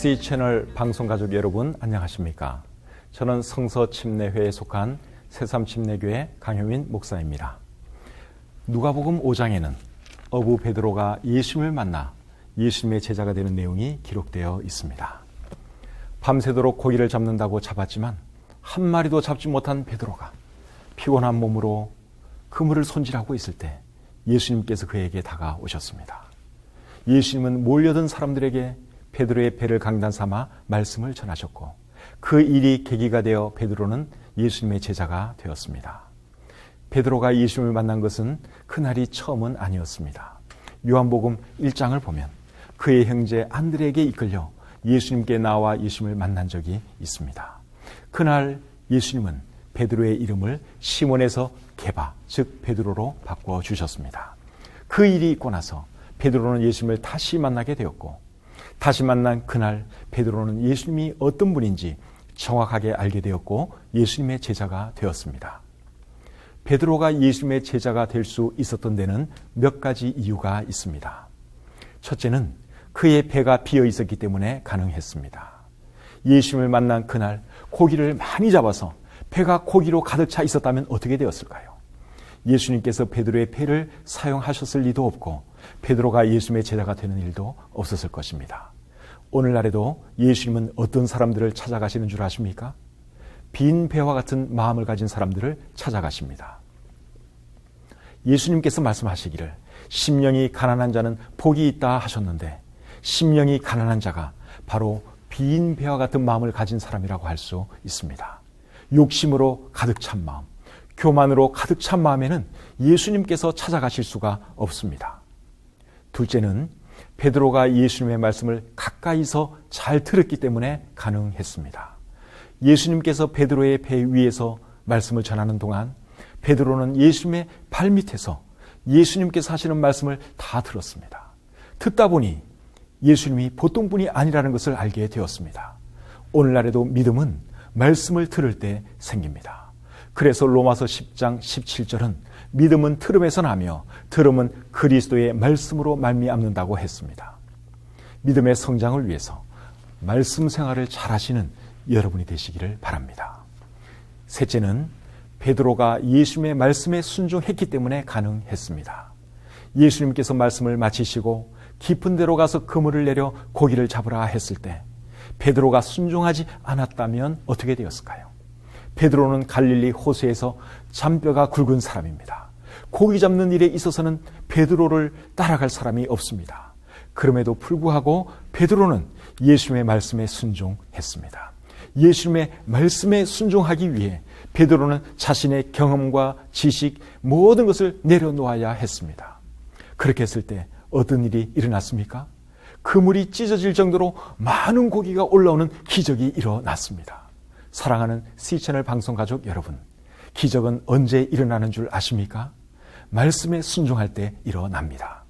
C채널 방송가족 여러분 안녕하십니까? 저는 성서침례회에 속한 새삼침례교회 강효민 목사입니다. 누가복음 5장에는 어부 베드로가 예수님을 만나 예수님의 제자가 되는 내용이 기록되어 있습니다. 밤새도록 고기를 잡는다고 잡았지만 한 마리도 잡지 못한 베드로가 피곤한 몸으로 그물을 손질하고 있을 때 예수님께서 그에게 다가오셨습니다. 예수님은 몰려든 사람들에게 베드로의 배를 강단 삼아 말씀을 전하셨고 그 일이 계기가 되어 베드로는 예수님의 제자가 되었습니다. 베드로가 예수님을 만난 것은 그날이 처음은 아니었습니다. 요한복음 1장을 보면 그의 형제 안드레에게 이끌려 예수님께 나와 예수님을 만난 적이 있습니다. 그날 예수님은 베드로의 이름을 시몬에서 게바, 즉 베드로로 바꿔주셨습니다. 그 일이 있고 나서 베드로는 예수님을 다시 만나게 되었고 다시 만난 그날 베드로는 예수님이 어떤 분인지 정확하게 알게 되었고 예수님의 제자가 되었습니다. 베드로가 예수님의 제자가 될 수 있었던 데는 몇 가지 이유가 있습니다. 첫째는 그의 배가 비어 있었기 때문에 가능했습니다. 예수님을 만난 그날 고기를 많이 잡아서 배가 고기로 가득 차 있었다면 어떻게 되었을까요? 예수님께서 베드로의 배를 사용하셨을 리도 없고 베드로가 예수님의 제자가 되는 일도 없었을 것입니다. 오늘날에도 예수님은 어떤 사람들을 찾아가시는 줄 아십니까? 빈 배와 같은 마음을 가진 사람들을 찾아가십니다. 예수님께서 말씀하시기를 심령이 가난한 자는 복이 있다 하셨는데 심령이 가난한 자가 바로 빈 배와 같은 마음을 가진 사람이라고 할 수 있습니다. 욕심으로 가득 찬 마음, 교만으로 가득 찬 마음에는 예수님께서 찾아가실 수가 없습니다. 둘째는 베드로가 예수님의 말씀을 가까이서 잘 들었기 때문에 가능했습니다. 예수님께서 베드로의 배 위에서 말씀을 전하는 동안 베드로는 예수님의 발밑에서 예수님께서 하시는 말씀을 다 들었습니다. 듣다 보니 예수님이 보통 분이 아니라는 것을 알게 되었습니다. 오늘날에도 믿음은 말씀을 들을 때 생깁니다. 그래서 로마서 10장 17절은 믿음은 들음에서 나며 들음은 그리스도의 말씀으로 말미암는다고 했습니다. 믿음의 성장을 위해서 말씀 생활을 잘하시는 여러분이 되시기를 바랍니다. 셋째는 베드로가 예수님의 말씀에 순종했기 때문에 가능했습니다. 예수님께서 말씀을 마치시고 깊은 데로 가서 그물을 내려 고기를 잡으라 했을 때 베드로가 순종하지 않았다면 어떻게 되었을까요? 베드로는 갈릴리 호수에서 잔뼈가 굵은 사람입니다. 고기 잡는 일에 있어서는 베드로를 따라갈 사람이 없습니다. 그럼에도 불구하고 베드로는 예수님의 말씀에 순종했습니다. 예수님의 말씀에 순종하기 위해 베드로는 자신의 경험과 지식 모든 것을 내려놓아야 했습니다. 그렇게 했을 때 어떤 일이 일어났습니까? 그물이 찢어질 정도로 많은 고기가 올라오는 기적이 일어났습니다. 사랑하는 C채널 방송가족 여러분, 기적은 언제 일어나는 줄 아십니까? 말씀에 순종할 때 일어납니다.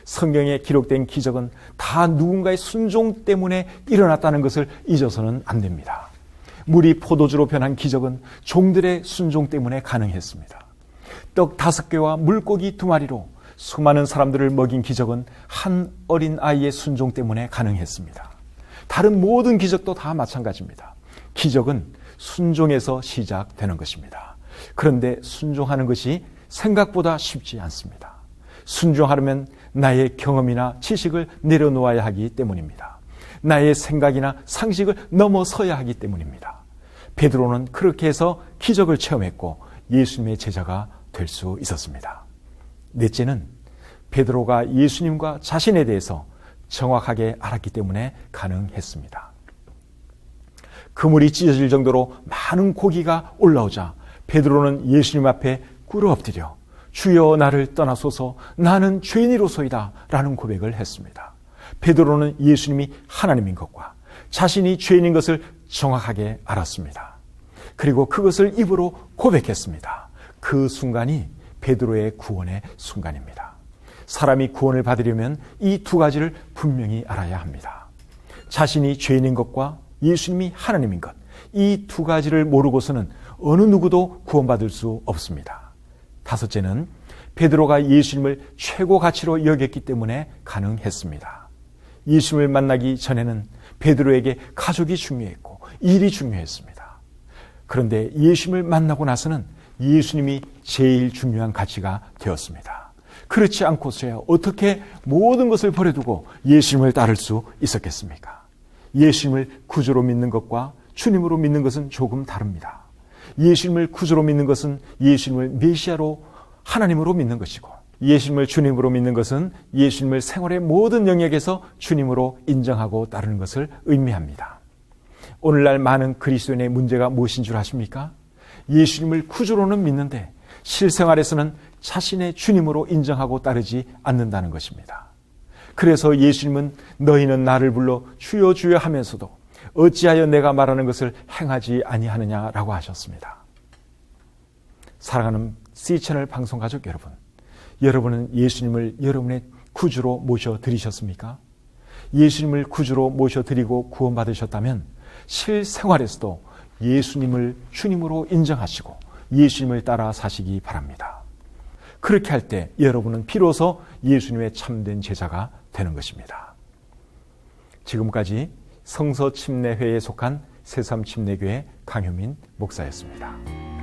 성경에 기록된 기적은 다 누군가의 순종 때문에 일어났다는 것을 잊어서는 안 됩니다. 물이 포도주로 변한 기적은 종들의 순종 때문에 가능했습니다. 떡 5개와 물고기 2마리로 수많은 사람들을 먹인 기적은 한 어린 아이의 순종 때문에 가능했습니다. 다른 모든 기적도 다 마찬가지입니다. 기적은 순종에서 시작되는 것입니다. 그런데 순종하는 것이 생각보다 쉽지 않습니다. 순종하려면 나의 경험이나 지식을 내려놓아야 하기 때문입니다. 나의 생각이나 상식을 넘어서야 하기 때문입니다. 베드로는 그렇게 해서 기적을 체험했고 예수님의 제자가 될 수 있었습니다. 넷째는 베드로가 예수님과 자신에 대해서 정확하게 알았기 때문에 가능했습니다. 그물이 찢어질 정도로 많은 고기가 올라오자 베드로는 예수님 앞에 꿇어 엎드려 주여 나를 떠나소서 나는 죄인이로소이다 라는 고백을 했습니다. 베드로는 예수님이 하나님인 것과 자신이 죄인인 것을 정확하게 알았습니다. 그리고 그것을 입으로 고백했습니다. 그 순간이 베드로의 구원의 순간입니다. 사람이 구원을 받으려면 이 2가지를 분명히 알아야 합니다. 자신이 죄인인 것과 예수님이 하나님인 것, 이 2가지를 모르고서는 어느 누구도 구원받을 수 없습니다. 5째는 베드로가 예수님을 최고 가치로 여겼기 때문에 가능했습니다. 예수님을 만나기 전에는 베드로에게 가족이 중요했고 일이 중요했습니다. 그런데 예수님을 만나고 나서는 예수님이 제일 중요한 가치가 되었습니다. 그렇지 않고서야 어떻게 모든 것을 버려두고 예수님을 따를 수 있었겠습니까? 예수님을 구주로 믿는 것과 주님으로 믿는 것은 조금 다릅니다. 예수님을 구주로 믿는 것은 예수님을 메시아로 하나님으로 믿는 것이고, 예수님을 주님으로 믿는 것은 예수님을 생활의 모든 영역에서 주님으로 인정하고 따르는 것을 의미합니다. 오늘날 많은 그리스도인의 문제가 무엇인 줄 아십니까? 예수님을 구주로는 믿는데 실생활에서는 자신의 주님으로 인정하고 따르지 않는다는 것입니다. 그래서 예수님은 너희는 나를 불러 주여 주여 하면서도 어찌하여 내가 말하는 것을 행하지 아니하느냐라고 하셨습니다. 사랑하는 C채널 방송가족 여러분, 여러분은 예수님을 여러분의 구주로 모셔드리셨습니까? 예수님을 구주로 모셔드리고 구원받으셨다면 실생활에서도 예수님을 주님으로 인정하시고 예수님을 따라 사시기 바랍니다. 그렇게 할 때 여러분은 비로소 예수님의 참된 제자가 되는 것입니다. 지금까지 성서침례회에 속한 새삼침례교회 강효민 목사였습니다.